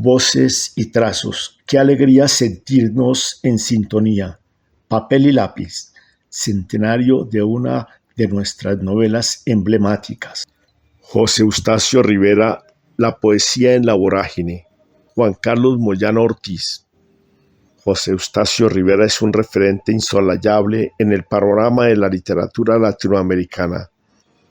Voces y trazos. Qué alegría sentirnos en sintonía. Papel y lápiz. Centenario de una de nuestras novelas emblemáticas. José Eustacio Rivera, La poesía en la vorágine. Juan Carlos Moyano Ortiz. José Eustacio Rivera es un referente insolayable en el panorama de la literatura latinoamericana.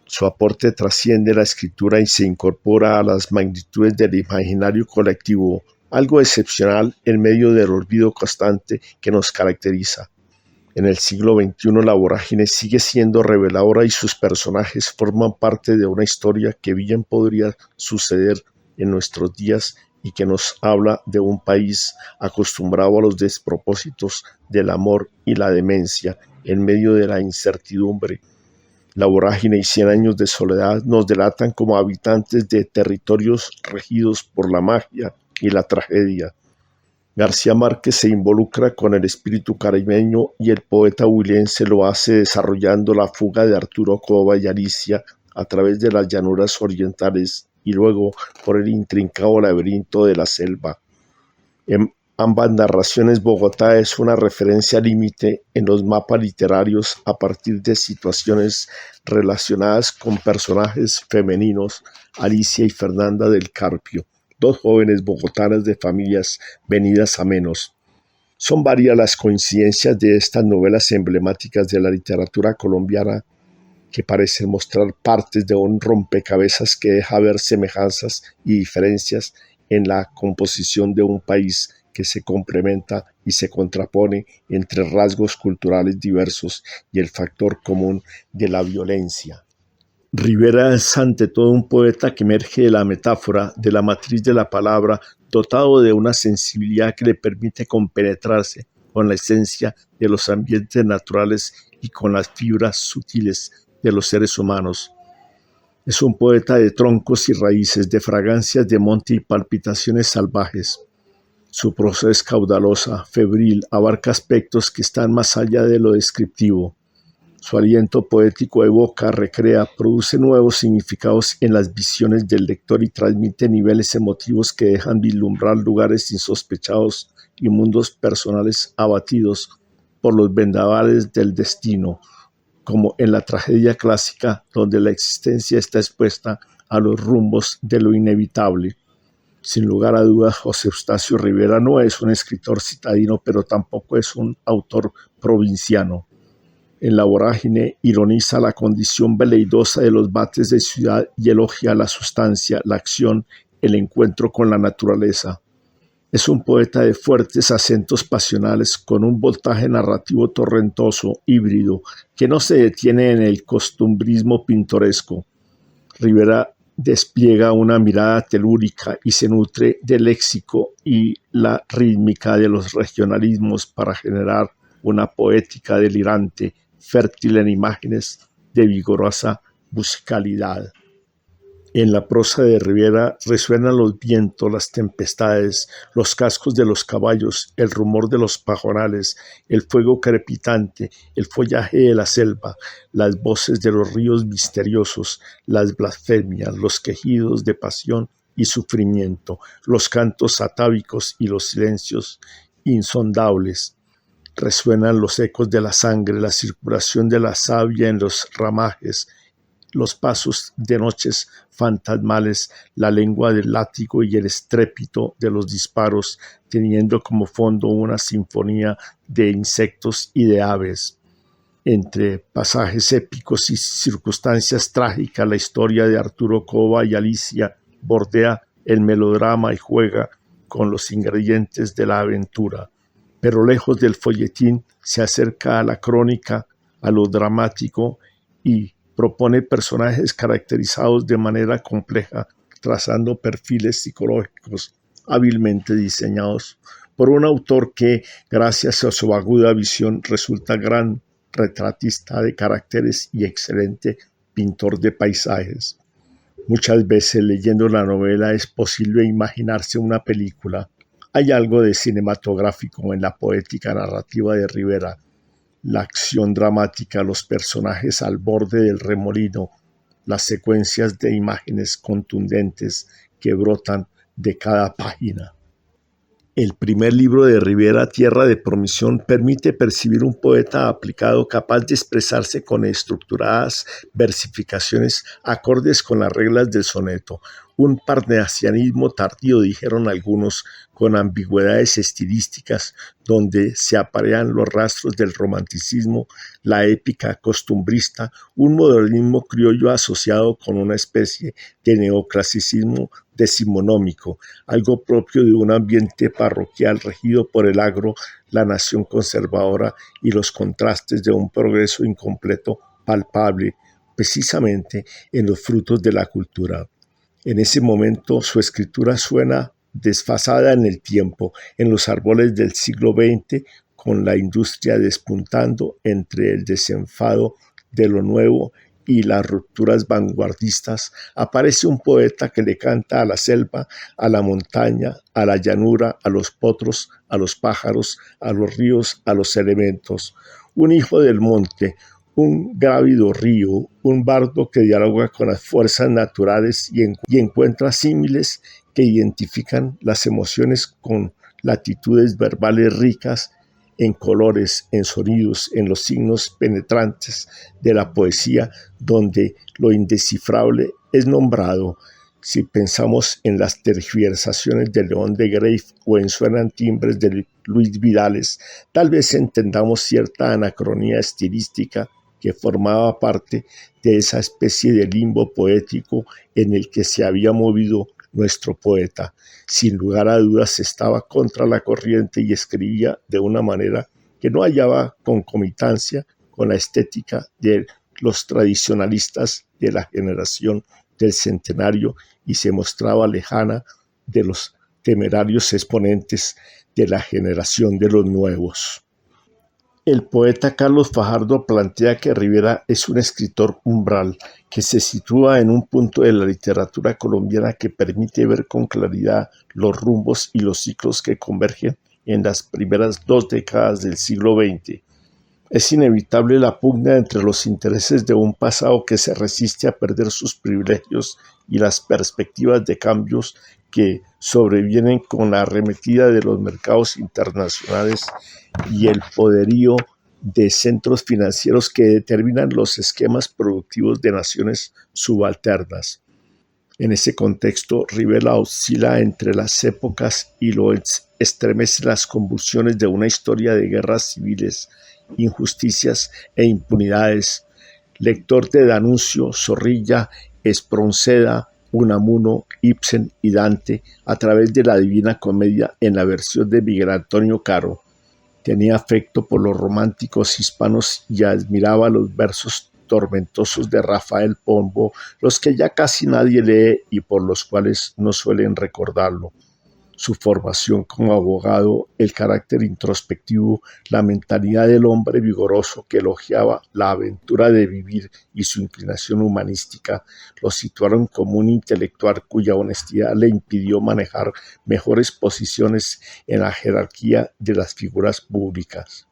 Su aporte trasciende la escritura y se incorpora a las magnitudes del imaginario colectivo, algo excepcional en medio del olvido constante que nos caracteriza. En el siglo XXI la vorágine sigue siendo reveladora y sus personajes forman parte de una historia que bien podría suceder en nuestros días y que nos habla de un país acostumbrado a los despropósitos del amor y la demencia en medio de la incertidumbre. La vorágine y 100 años de soledad nos delatan como habitantes de territorios regidos por la magia y la tragedia. García Márquez se involucra con el espíritu caribeño y el poeta huilense lo hace desarrollando la fuga de Arturo Cova y Alicia a través de las llanuras orientales y luego por el intrincado laberinto de la selva. En ambas narraciones, Bogotá es una referencia límite en los mapas literarios a partir de situaciones relacionadas con personajes femeninos, Alicia y Fernanda del Carpio, dos jóvenes bogotanas de familias venidas a menos. Son varias las coincidencias de estas novelas emblemáticas de la literatura colombiana que parecen mostrar partes de un rompecabezas que deja ver semejanzas y diferencias en la composición de un país que se complementa y se contrapone entre rasgos culturales diversos y el factor común de la violencia. Rivera es ante todo un poeta que emerge de la metáfora, de la matriz de la palabra, dotado de una sensibilidad que le permite compenetrarse con la esencia de los ambientes naturales y con las fibras sutiles de los seres humanos. Es un poeta de troncos y raíces, de fragancias de monte y palpitaciones salvajes. Su prosa es caudalosa, febril, abarca aspectos que están más allá de lo descriptivo. Su aliento poético evoca, recrea, produce nuevos significados en las visiones del lector y transmite niveles emotivos que dejan vislumbrar lugares insospechados y mundos personales abatidos por los vendavales del destino, como en la tragedia clásica donde la existencia está expuesta a los rumbos de lo inevitable. Sin lugar a dudas, José Eustacio Rivera no es un escritor citadino, pero tampoco es un autor provinciano. En La vorágine ironiza la condición veleidosa de los bates de ciudad y elogia la sustancia, la acción, el encuentro con la naturaleza. Es un poeta de fuertes acentos pasionales, con un voltaje narrativo torrentoso, híbrido, que no se detiene en el costumbrismo pintoresco. Rivera despliega una mirada telúrica y se nutre del léxico y la rítmica de los regionalismos para generar una poética delirante, fértil en imágenes de vigorosa musicalidad. En la prosa de Rivera resuenan los vientos, las tempestades, los cascos de los caballos, el rumor de los pajonales, el fuego crepitante, el follaje de la selva, las voces de los ríos misteriosos, las blasfemias, los quejidos de pasión y sufrimiento, los cantos atávicos y los silencios insondables. Resuenan los ecos de la sangre, la circulación de la savia en los ramajes, los pasos de noches fantasmales, la lengua del látigo y el estrépito de los disparos, teniendo como fondo una sinfonía de insectos y de aves. Entre pasajes épicos y circunstancias trágicas, la historia de Arturo Cova y Alicia bordea el melodrama y juega con los ingredientes de la aventura, pero lejos del folletín se acerca a la crónica, a lo dramático y propone personajes caracterizados de manera compleja, trazando perfiles psicológicos hábilmente diseñados por un autor que, gracias a su aguda visión, resulta gran retratista de caracteres y excelente pintor de paisajes. Muchas veces leyendo la novela es posible imaginarse una película. Hay algo de cinematográfico en la poética narrativa de Rivera. La acción dramática, los personajes al borde del remolino, las secuencias de imágenes contundentes que brotan de cada página. El primer libro de Rivera, Tierra de Promisión, permite percibir un poeta aplicado capaz de expresarse con estructuradas versificaciones acordes con las reglas del soneto. Un parnasianismo tardío, dijeron algunos, con ambigüedades estilísticas, donde se aparean los rastros del romanticismo, la épica costumbrista, un modernismo criollo asociado con una especie de neoclasicismo decimonómico, algo propio de un ambiente parroquial regido por el agro, la nación conservadora y los contrastes de un progreso incompleto palpable precisamente en los frutos de la cultura. En ese momento su escritura suena desfasada en el tiempo, en los árboles del siglo XX, con la industria despuntando entre el desenfado de lo nuevo y las rupturas vanguardistas, aparece un poeta que le canta a la selva, a la montaña, a la llanura, a los potros, a los pájaros, a los ríos, a los elementos. Un hijo del monte, un grávido río, un bardo que dialoga con las fuerzas naturales y encuentra símiles que identifican las emociones con latitudes verbales ricas en colores, en sonidos, en los signos penetrantes de la poesía, donde lo indescifrable es nombrado. Si pensamos en las tergiversaciones de León de Greiff o en Suenan timbres de Luis Vidales, tal vez entendamos cierta anacronía estilística que formaba parte de esa especie de limbo poético en el que se había movido nuestro poeta. Sin lugar a dudas estaba contra la corriente y escribía de una manera que no hallaba concomitancia con la estética de los tradicionalistas de la generación del centenario y se mostraba lejana de los temerarios exponentes de la generación de los nuevos. El poeta Carlos Fajardo plantea que Rivera es un escritor umbral que se sitúa en un punto de la literatura colombiana que permite ver con claridad los rumbos y los ciclos que convergen en las primeras 2 décadas del siglo XX. Es inevitable la pugna entre los intereses de un pasado que se resiste a perder sus privilegios y las perspectivas de cambios que sobrevienen con la arremetida de los mercados internacionales y el poderío de centros financieros que determinan los esquemas productivos de naciones subalternas. En ese contexto, Rivera oscila entre las épocas y lo estremece las convulsiones de una historia de guerras civiles, injusticias e impunidades. Lector de D'Annunzio, Zorrilla, Espronceda, Unamuno, Ibsen y Dante a través de la Divina Comedia en la versión de Miguel Antonio Caro. Tenía afecto por los románticos hispanos y admiraba los versos tormentosos de Rafael Pombo, los que ya casi nadie lee y por los cuales no suelen recordarlo. Su formación como abogado, el carácter introspectivo, la mentalidad del hombre vigoroso que elogiaba la aventura de vivir y su inclinación humanística lo situaron como un intelectual cuya honestidad le impidió manejar mejores posiciones en la jerarquía de las figuras públicas.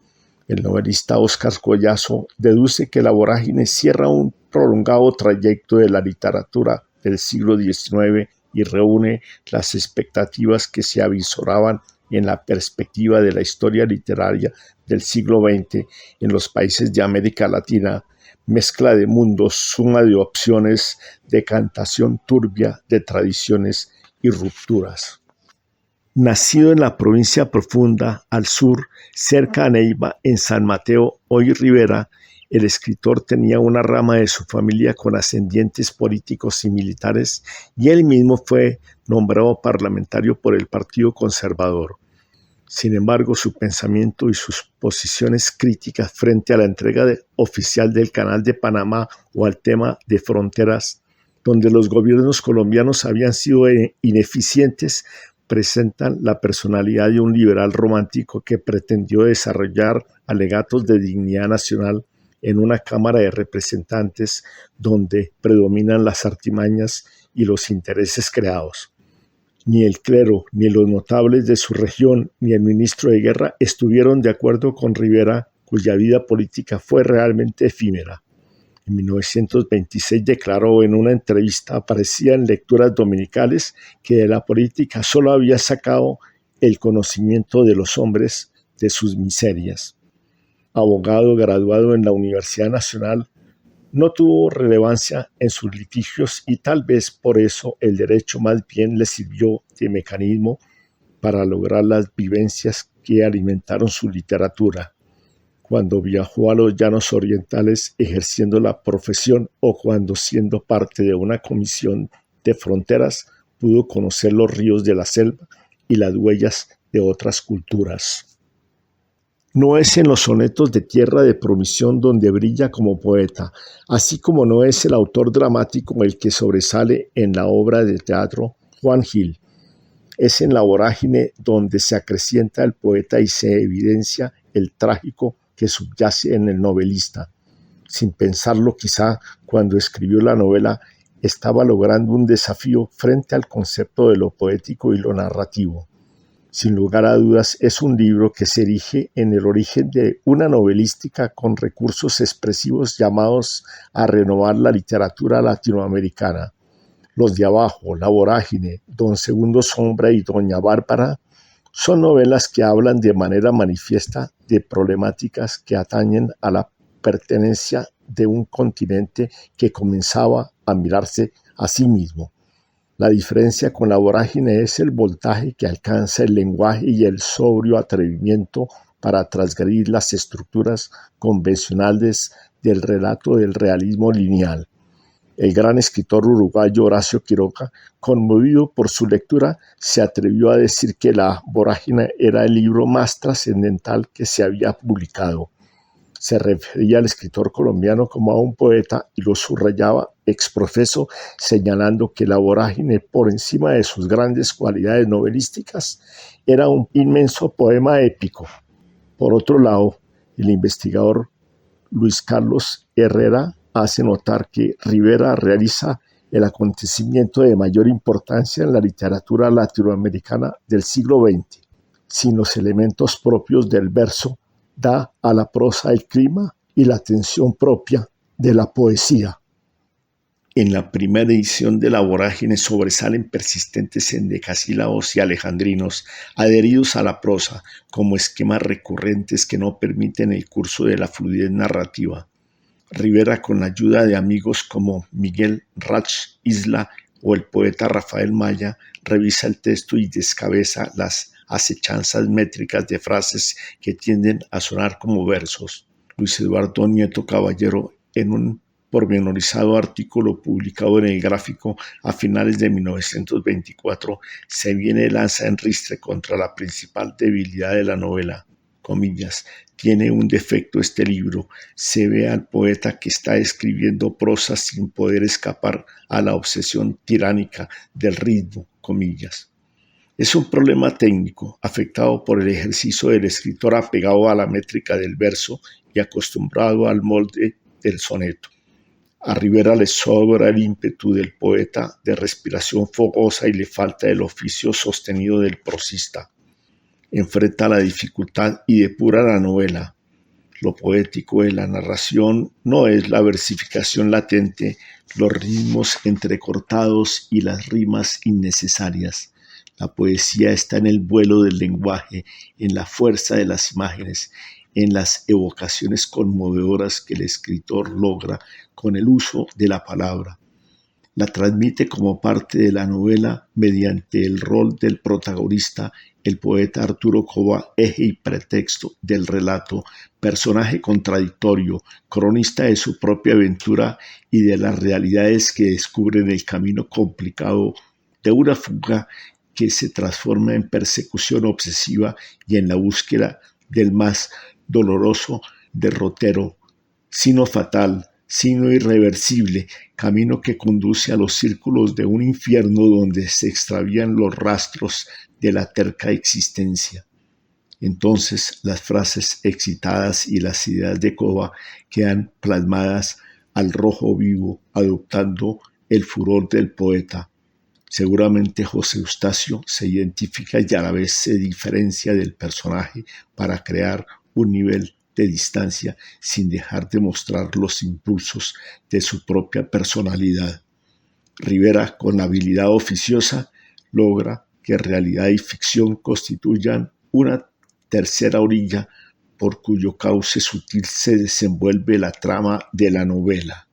El novelista Óscar Collazo deduce que la vorágine cierra un prolongado trayecto de la literatura del siglo XIX y reúne las expectativas que se avisoraban en la perspectiva de la historia literaria del siglo XX en los países de América Latina, mezcla de mundos, suma de opciones, decantación turbia de tradiciones y rupturas. Nacido en la provincia profunda, al sur, cerca a Neiva, en San Mateo, hoy Rivera, el escritor tenía una rama de su familia con ascendientes políticos y militares y él mismo fue nombrado parlamentario por el Partido Conservador. Sin embargo, su pensamiento y sus posiciones críticas frente a la entrega oficial del Canal de Panamá o al tema de fronteras, donde los gobiernos colombianos habían sido ineficientes, presentan la personalidad de un liberal romántico que pretendió desarrollar alegatos de dignidad nacional en una Cámara de Representantes donde predominan las artimañas y los intereses creados. Ni el clero, ni los notables de su región, ni el ministro de Guerra estuvieron de acuerdo con Rivera, cuya vida política fue realmente efímera. En 1926 declaró en una entrevista, aparecía en lecturas dominicales, que de la política solo había sacado el conocimiento de los hombres de sus miserias. Abogado graduado en la Universidad Nacional, no tuvo relevancia en sus litigios y tal vez por eso el derecho más bien le sirvió de mecanismo para lograr las vivencias que alimentaron su literatura. Cuando viajó a los llanos orientales ejerciendo la profesión o cuando siendo parte de una comisión de fronteras pudo conocer los ríos de la selva y las huellas de otras culturas. No es en los sonetos de Tierra de Promisión donde brilla como poeta, así como no es el autor dramático el que sobresale en la obra de teatro Juan Gil. Es en la vorágine donde se acrecienta el poeta y se evidencia el trágico que subyace en el novelista. Sin pensarlo quizá, cuando escribió la novela, estaba logrando un desafío frente al concepto de lo poético y lo narrativo. Sin lugar a dudas, es un libro que se erige en el origen de una novelística con recursos expresivos llamados a renovar la literatura latinoamericana. Los de abajo, La vorágine, Don Segundo Sombra y Doña Bárbara son novelas que hablan de manera manifiesta de problemáticas que atañen a la pertenencia de un continente que comenzaba a mirarse a sí mismo. La diferencia con La vorágine es el voltaje que alcanza el lenguaje y el sobrio atrevimiento para transgredir las estructuras convencionales del relato del realismo lineal. El gran escritor uruguayo Horacio Quiroga, conmovido por su lectura, se atrevió a decir que La vorágine era el libro más trascendental que se había publicado. Se refería al escritor colombiano como a un poeta y lo subrayaba exprofeso, señalando que La vorágine, por encima de sus grandes cualidades novelísticas, era un inmenso poema épico. Por otro lado, el investigador Luis Carlos Herrera hace notar que Rivera realiza el acontecimiento de mayor importancia en la literatura latinoamericana del siglo XX. Sin los elementos propios del verso, da a la prosa el clima y la tensión propia de la poesía. En la primera edición de La vorágine sobresalen persistentes endecasílabos y alejandrinos adheridos a la prosa como esquemas recurrentes que no permiten el curso de la fluidez narrativa. Rivera, con la ayuda de amigos como Miguel Rach Isla o el poeta Rafael Maya, revisa el texto y descabeza las asechanzas métricas de frases que tienden a sonar como versos. Luis Eduardo Nieto Caballero, en un pormenorizado artículo publicado en El Gráfico a finales de 1924, se viene lanza en ristre contra la principal debilidad de la novela. Comillas, tiene un defecto este libro, se ve al poeta que está escribiendo prosa sin poder escapar a la obsesión tiránica del ritmo, comillas. Es un problema técnico, afectado por el ejercicio del escritor apegado a la métrica del verso y acostumbrado al molde del soneto. A Rivera le sobra el ímpetu del poeta de respiración fogosa y le falta el oficio sostenido del prosista. Enfrenta la dificultad y depura la novela. Lo poético de la narración no es la versificación latente, los ritmos entrecortados y las rimas innecesarias. La poesía está en el vuelo del lenguaje, en la fuerza de las imágenes, en las evocaciones conmovedoras que el escritor logra con el uso de la palabra. La transmite como parte de la novela mediante el rol del protagonista, el poeta Arturo Cova, eje y pretexto del relato, personaje contradictorio, cronista de su propia aventura y de las realidades que descubre en el camino complicado de una fuga que se transforma en persecución obsesiva y en la búsqueda del más doloroso derrotero, sino fatal, sino irreversible, camino que conduce a los círculos de un infierno donde se extravían los rastros de la terca existencia. Entonces las frases excitadas y las ideas de Cova quedan plasmadas al rojo vivo, adoptando el furor del poeta. Seguramente José Eustacio se identifica y a la vez se diferencia del personaje para crear un nivel de distancia sin dejar de mostrar los impulsos de su propia personalidad. Rivera, con habilidad oficiosa, logra que realidad y ficción constituyan una tercera orilla por cuyo cauce sutil se desenvuelve la trama de la novela.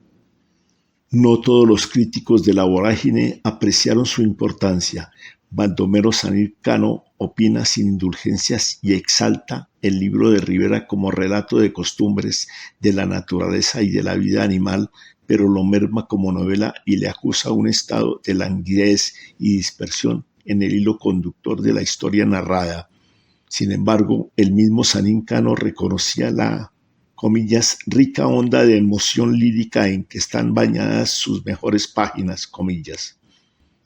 No todos los críticos de la vorágine apreciaron su importancia. Baldomero Sanir Cano opina sin indulgencias y exalta el libro de Rivera como relato de costumbres de la naturaleza y de la vida animal, pero lo merma como novela y le acusa un estado de languidez y dispersión en el hilo conductor de la historia narrada. Sin embargo, el mismo Sanir Cano reconocía la, comillas, rica onda de emoción lírica en que están bañadas sus mejores páginas, comillas.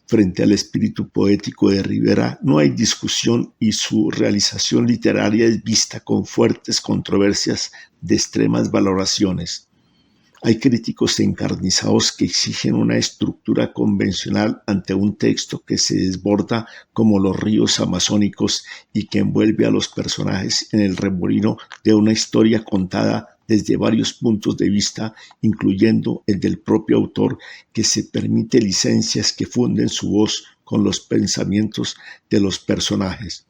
Frente al espíritu poético de Rivera no hay discusión y su realización literaria es vista con fuertes controversias de extremas valoraciones. Hay críticos encarnizados que exigen una estructura convencional ante un texto que se desborda como los ríos amazónicos y que envuelve a los personajes en el remolino de una historia contada desde varios puntos de vista, incluyendo el del propio autor, que se permite licencias que funden su voz con los pensamientos de los personajes.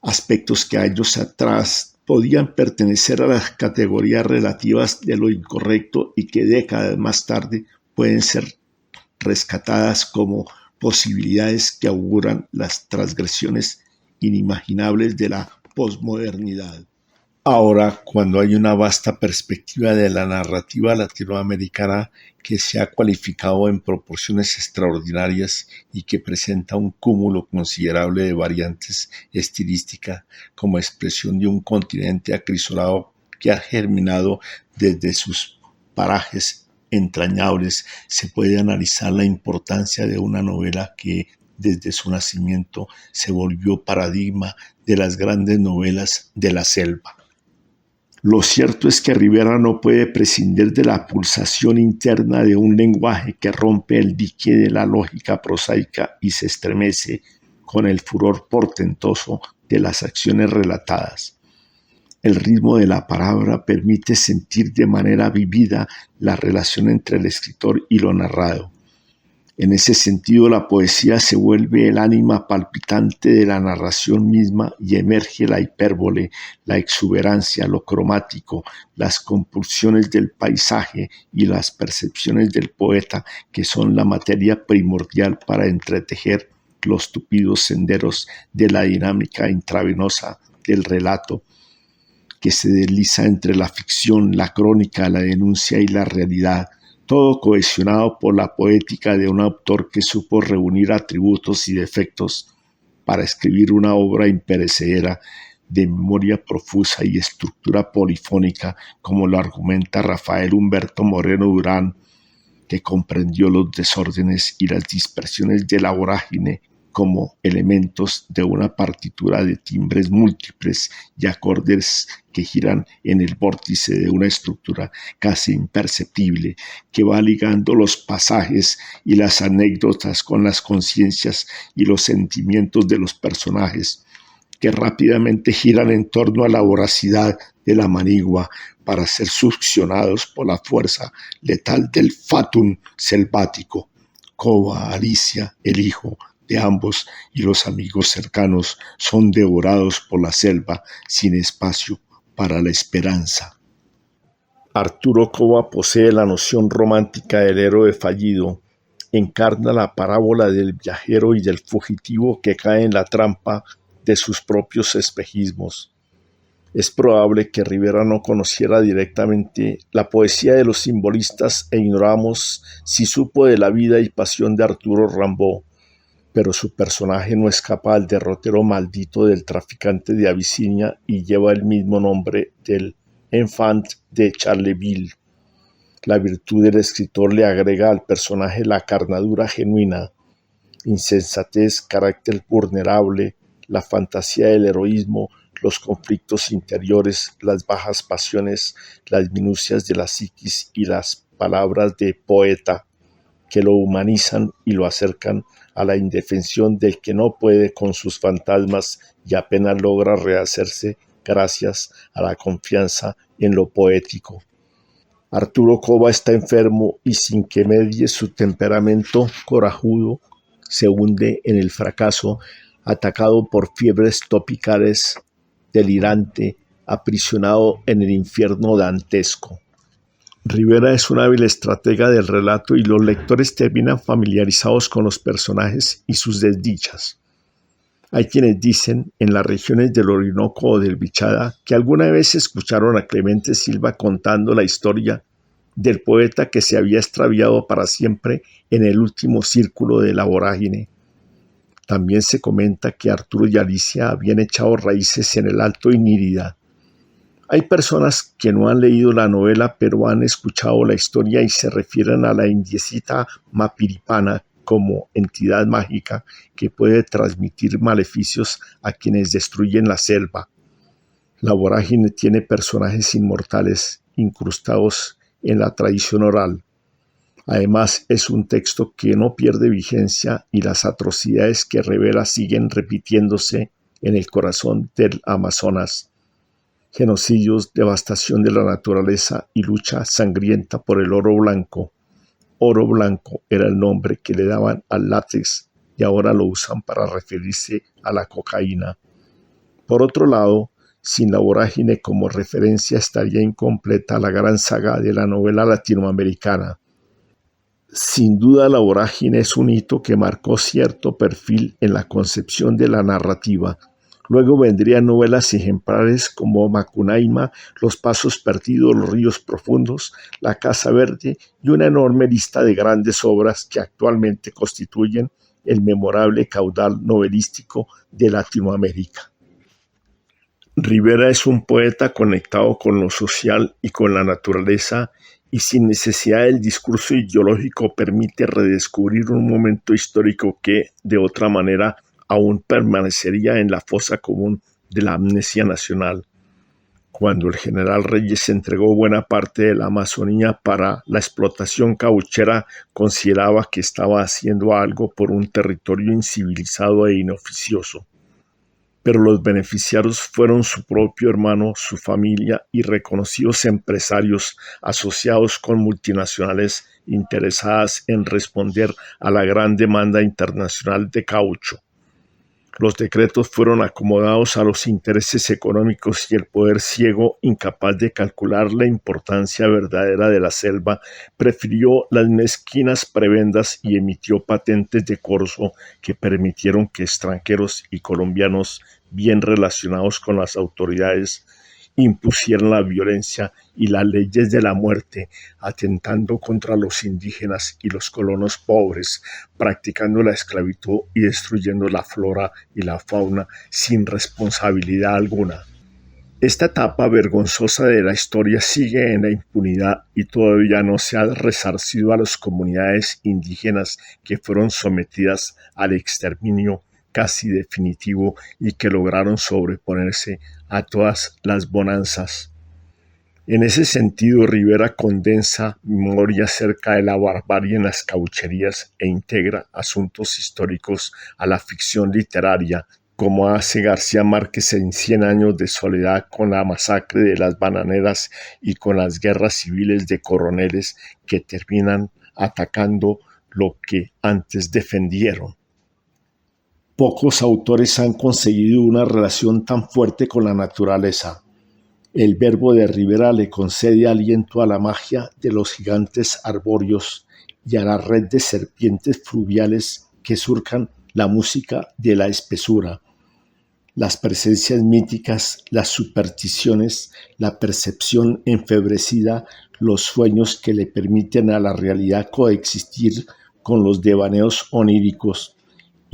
Aspectos que años atrás podían pertenecer a las categorías relativas de lo incorrecto y que décadas más tarde pueden ser rescatadas como posibilidades que auguran las transgresiones inimaginables de la posmodernidad. Ahora, cuando hay una vasta perspectiva de la narrativa latinoamericana que se ha cualificado en proporciones extraordinarias y que presenta un cúmulo considerable de variantes estilísticas como expresión de un continente acrisolado que ha germinado desde sus parajes entrañables, se puede analizar la importancia de una novela que desde su nacimiento se volvió paradigma de las grandes novelas de la selva. Lo cierto es que Rivera no puede prescindir de la pulsación interna de un lenguaje que rompe el dique de la lógica prosaica y se estremece con el furor portentoso de las acciones relatadas. El ritmo de la palabra permite sentir de manera vivida la relación entre el escritor y lo narrado. En ese sentido, la poesía se vuelve el ánima palpitante de la narración misma y emerge la hipérbole, la exuberancia, lo cromático, las compulsiones del paisaje y las percepciones del poeta, que son la materia primordial para entretejer los tupidos senderos de la dinámica intravenosa del relato, que se desliza entre la ficción, la crónica, la denuncia y la realidad, todo cohesionado por la poética de un autor que supo reunir atributos y defectos para escribir una obra imperecedera de memoria profusa y estructura polifónica, como lo argumenta Rafael Humberto Moreno Durán, que comprendió los desórdenes y las dispersiones de la vorágine como elementos de una partitura de timbres múltiples y acordes que giran en el vórtice de una estructura casi imperceptible que va ligando los pasajes y las anécdotas con las conciencias y los sentimientos de los personajes, que rápidamente giran en torno a la voracidad de la manigua para ser succionados por la fuerza letal del fatum selvático. Coba, Alicia, el hijo de ambos y los amigos cercanos son devorados por la selva sin espacio para la esperanza. Arturo Coba posee la noción romántica del héroe fallido, encarna la parábola del viajero y del fugitivo que cae en la trampa de sus propios espejismos. Es probable que Rivera no conociera directamente la poesía de los simbolistas e ignoramos si supo de la vida y pasión de Arturo Rimbaud, pero su personaje no escapa al derrotero maldito del traficante de Abisinia y lleva el mismo nombre del Enfant de Charleville. La virtud del escritor le agrega al personaje la carnadura genuina, insensatez, carácter vulnerable, la fantasía del heroísmo, los conflictos interiores, las bajas pasiones, las minucias de la psiquis y las palabras de poeta que lo humanizan y lo acercan a la indefensión del que no puede con sus fantasmas y apenas logra rehacerse gracias a la confianza en lo poético. Arturo Coba está enfermo y sin que medie su temperamento corajudo, se hunde en el fracaso atacado por fiebres tropicales, delirante, aprisionado en el infierno dantesco. Rivera es un hábil estratega del relato y los lectores terminan familiarizados con los personajes y sus desdichas. Hay quienes dicen, en las regiones del Orinoco o del Bichada, que alguna vez escucharon a Clemente Silva contando la historia del poeta que se había extraviado para siempre en el último círculo de la vorágine. También se comenta que Arturo y Alicia habían echado raíces en el Alto Inírida. Hay personas que no han leído la novela pero han escuchado la historia y se refieren a la indiecita Mapiripana como entidad mágica que puede transmitir maleficios a quienes destruyen la selva. La vorágine tiene personajes inmortales incrustados en la tradición oral. Además, es un texto que no pierde vigencia y las atrocidades que revela siguen repitiéndose en el corazón del Amazonas. Genocidios, devastación de la naturaleza y lucha sangrienta por el oro blanco. Oro blanco era el nombre que le daban al látex y ahora lo usan para referirse a la cocaína. Por otro lado, sin la vorágine como referencia estaría incompleta la gran saga de la novela latinoamericana. Sin duda la vorágine es un hito que marcó cierto perfil en la concepción de la narrativa. Luego vendrían novelas ejemplares como Macunaíma, Los pasos perdidos, Los ríos profundos, La casa verde y una enorme lista de grandes obras que actualmente constituyen el memorable caudal novelístico de Latinoamérica. Rivera es un poeta conectado con lo social y con la naturaleza y sin necesidad del discurso ideológico permite redescubrir un momento histórico que, de otra manera, aún permanecería en la fosa común de la amnesia nacional. Cuando el general Reyes entregó buena parte de la Amazonía para la explotación cauchera, consideraba que estaba haciendo algo por un territorio incivilizado e inoficioso. Pero los beneficiarios fueron su propio hermano, su familia y reconocidos empresarios asociados con multinacionales interesadas en responder a la gran demanda internacional de caucho. Los decretos fueron acomodados a los intereses económicos y el poder ciego, incapaz de calcular la importancia verdadera de la selva, prefirió las mezquinas prebendas y emitió patentes de corso que permitieron que extranjeros y colombianos bien relacionados con las autoridades impusieran la violencia y las leyes de la muerte, atentando contra los indígenas y los colonos pobres, practicando la esclavitud y destruyendo la flora y la fauna sin responsabilidad alguna. Esta etapa vergonzosa de la historia sigue en la impunidad y todavía no se ha resarcido a las comunidades indígenas que fueron sometidas al exterminio casi definitivo y que lograron sobreponerse a todas las bonanzas. En ese sentido, Rivera condensa memoria acerca de la barbarie en las caucherías e integra asuntos históricos a la ficción literaria, como hace García Márquez en Cien años de soledad con la masacre de las bananeras y con las guerras civiles de coroneles que terminan atacando lo que antes defendieron. Pocos autores han conseguido una relación tan fuerte con la naturaleza. El verbo de Rivera le concede aliento a la magia de los gigantes arbóreos y a la red de serpientes fluviales que surcan la música de la espesura. Las presencias míticas, las supersticiones, la percepción enfebrecida, los sueños que le permiten a la realidad coexistir con los devaneos oníricos.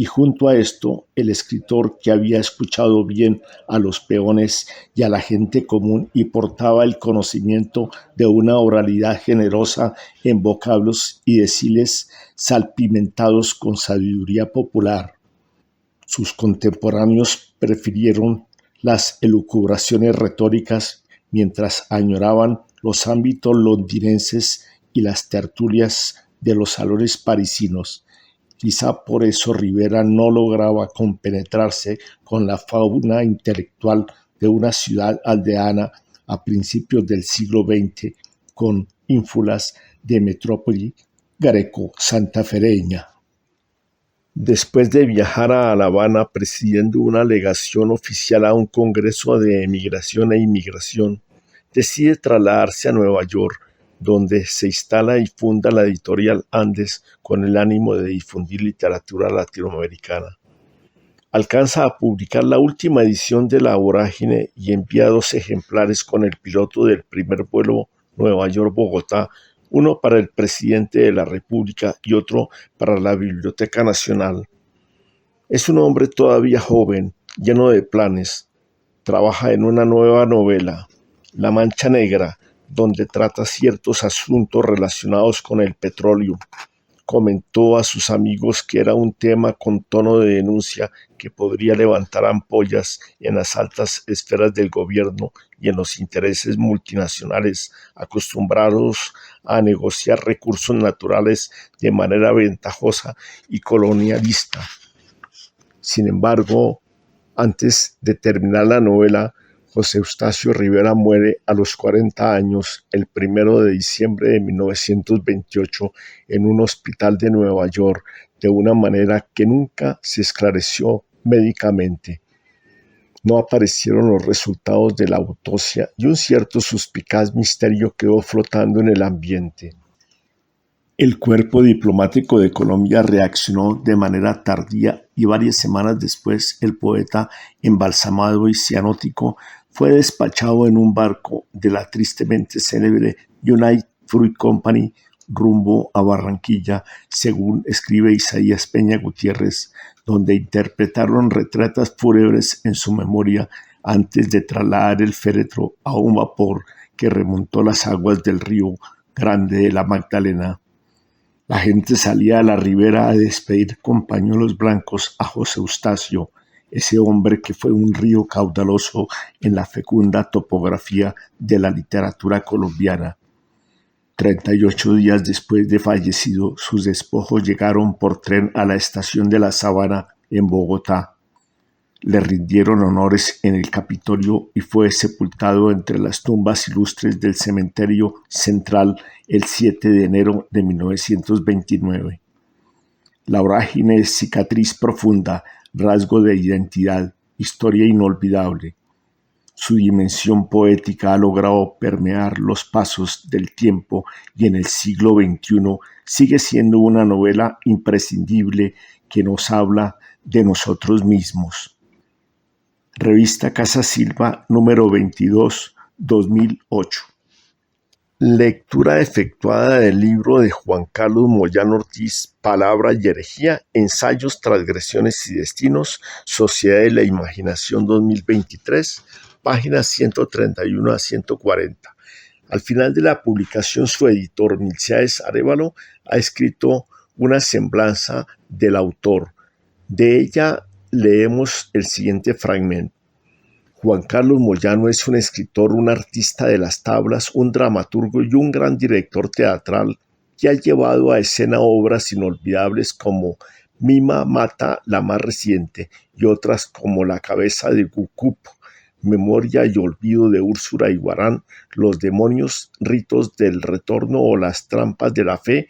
Y junto a esto, el escritor que había escuchado bien a los peones y a la gente común y portaba el conocimiento de una oralidad generosa en vocablos y deciles salpimentados con sabiduría popular. Sus contemporáneos prefirieron las elucubraciones retóricas mientras añoraban los ámbitos londinenses y las tertulias de los salones parisinos. Quizá por eso Rivera no lograba compenetrarse con la fauna intelectual de una ciudad aldeana a principios del siglo XX, con ínfulas de metrópoli greco-santafereña. Después de viajar a La Habana presidiendo una legación oficial a un congreso de emigración e inmigración, decide trasladarse a Nueva York, donde se instala y funda la editorial Andes con el ánimo de difundir literatura latinoamericana. Alcanza a publicar la última edición de La Vorágine y envía 2 ejemplares con el piloto del primer vuelo Nueva York-Bogotá, uno para el presidente de la República y otro para la Biblioteca Nacional. Es un hombre todavía joven, lleno de planes. Trabaja en una nueva novela, La Mancha Negra, donde trata ciertos asuntos relacionados con el petróleo. Comentó a sus amigos que era un tema con tono de denuncia que podría levantar ampollas en las altas esferas del gobierno y en los intereses multinacionales acostumbrados a negociar recursos naturales de manera ventajosa y colonialista. Sin embargo, antes de terminar la novela, José Eustacio Rivera muere a los 40 años el 1 de diciembre de 1928 en un hospital de Nueva York de una manera que nunca se esclareció médicamente. No aparecieron los resultados de la autopsia y un cierto suspicaz misterio quedó flotando en el ambiente. El cuerpo diplomático de Colombia reaccionó de manera tardía y varias semanas después el poeta, embalsamado y cianótico, fue despachado en un barco de la tristemente célebre United Fruit Company rumbo a Barranquilla, según escribe Isaías Peña Gutiérrez, donde interpretaron retratas fúnebres en su memoria antes de trasladar el féretro a un vapor que remontó las aguas del río Grande de la Magdalena. La gente salía a la ribera a despedir con pañuelos blancos a José Eustacio, ese hombre que fue un río caudaloso en la fecunda topografía de la literatura colombiana. 38 días después de fallecido, sus despojos llegaron por tren a la estación de La Sabana en Bogotá. Le rindieron honores en el Capitolio y fue sepultado entre las tumbas ilustres del Cementerio Central el 7 de enero de 1929. La vorágine es cicatriz profunda, rasgo de identidad, historia inolvidable. Su dimensión poética ha logrado permear los pasos del tiempo y en el siglo XXI sigue siendo una novela imprescindible que nos habla de nosotros mismos. Revista Casa Silva, número 22, 2008. Lectura efectuada del libro de Juan Carlos Moyano Ortiz, Palabra y herejía, ensayos, transgresiones y destinos, Sociedad de la Imaginación 2023, páginas 131 a 140. Al final de la publicación, su editor, Milcíades Arévalo, ha escrito una semblanza del autor. De ella leemos el siguiente fragmento. Juan Carlos Moyano es un escritor, un artista de las tablas, un dramaturgo y un gran director teatral que ha llevado a escena obras inolvidables como Mima Mata, la más reciente, y otras como La cabeza de Gucup, Memoria y olvido de Úrsula Iguarán, Los demonios, ritos del retorno o las trampas de la fe,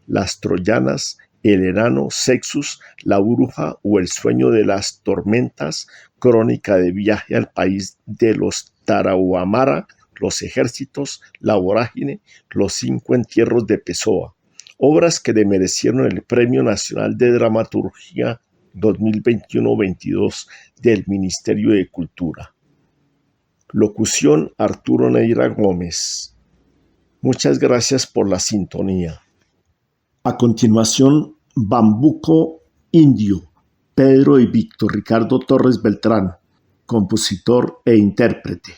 Las troyanas, El enano, Sexus, La bruja o El sueño de las tormentas, Crónica de viaje al país de los Tarahumara, Los ejércitos, La vorágine, Los 5 entierros de Pessoa. Obras que le merecieron el Premio Nacional de Dramaturgia 2021-22 del Ministerio de Cultura. Locución: Arturo Neira Gómez. Muchas gracias por la sintonía. A continuación, Bambuco Indio, Pedro y Víctor Ricardo Torres Beltrán, compositor e intérprete.